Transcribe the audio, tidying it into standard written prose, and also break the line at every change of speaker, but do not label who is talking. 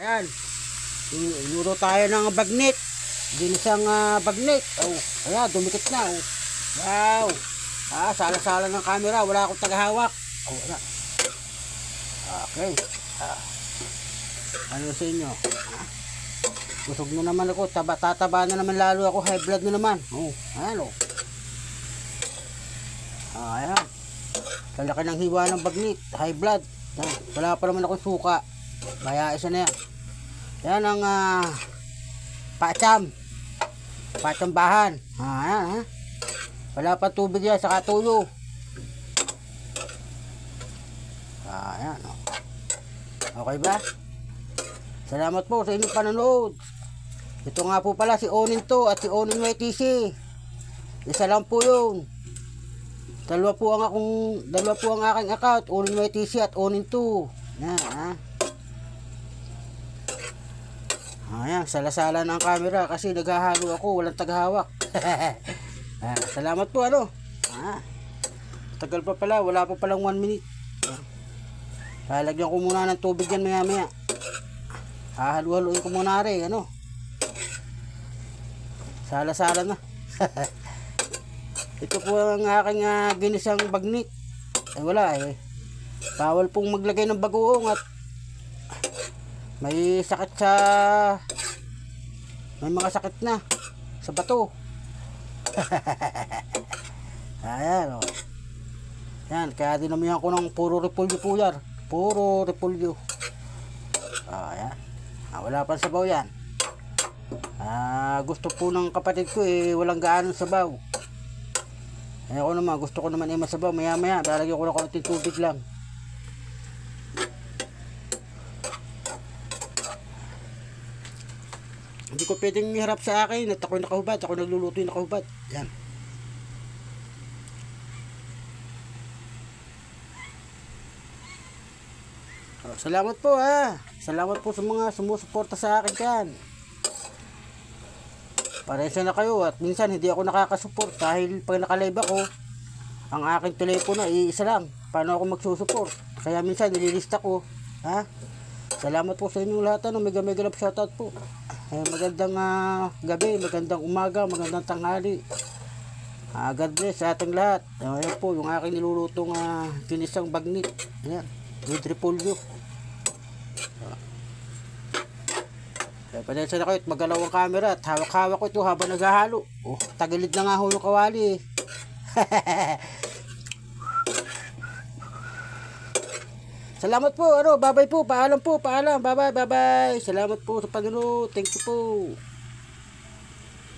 Ayan, inuro tayo ng bagnet. Ginisang bagnet. Oh, ayan, dumikit na. Oh. Wow. Sala-sala ng camera. Wala akong tagahawak. Oh, wala. Okay. Ano sa inyo? Busog na naman ako. Tataba na naman lalo ako. High blood na naman. Oh, ayan oh. Ayan. Kalaki ng hiwa ng bagnet. High blood. Ayan. Wala pa naman akong suka. Baya isa na yan. Yan ang patsambahan. Ayan ha. Wala pa tubig yan, saka tuyo. Ayan o. Okay ba? Salamat po sa inyong panonood. Ito nga po pala si Onin to at si Onin YTC. Isa lang po yun. Dalawa po ang aking account, Onin YTC at Onin to. Yan ha. Ayan, salasala ng camera kasi naghahalo ako, walang tagahawak. Salamat po ano. Tagal pa pala, wala pa palang 1 minute. Lalagyan ko muna ng tubig yan maya maya. Hahalu-haluin ko muna rin, ano. Salasala na. Ito po ang aking ginisang bagnet. Wala eh. Bawal pong maglagay ng bagoong at may sakit may mga sakit na sa bato. Ayan o. Yan, kaya dinamihan ko ng puro repolyo po yan. Puro repolyo. Ayan. Wala pang sabaw yan. Gusto po ng kapatid ko eh, walang gaanong sabaw. Ako naman, gusto ko naman eh masabaw. Maya maya, lalagyan ko ng konting tubig lang. Hindi ko pwedeng miharap sa akin at ako nakahubad, ako nagluluto yung nakahubad. Yan. Salamat po ha. Salamat po sa mga sumusuporta sa akin dyan. Parensya na kayo at minsan hindi ako nakakasupport dahil pag nakalive ako, ang aking telepono ay isa lang. Paano ako magsusuport? Kaya minsan nililista ko. Ha? Salamat po sa inyong lahat. Mega love shoutout po. Magandang gabi, magandang umaga, magandang tanghali. God bless sa ating lahat. Ayan po yung aking nilulutong ginisang bagnet. Ayan, with repolyo. Panensa na kayo at magalaw ang camera at hawak-hawak ko ito habang naghahalo. Oh, tagilid na nga ho yung kawali. Salamat po, bye-bye po, paalam po, paalam, bye-bye. Salamat po sa panonood, thank you po.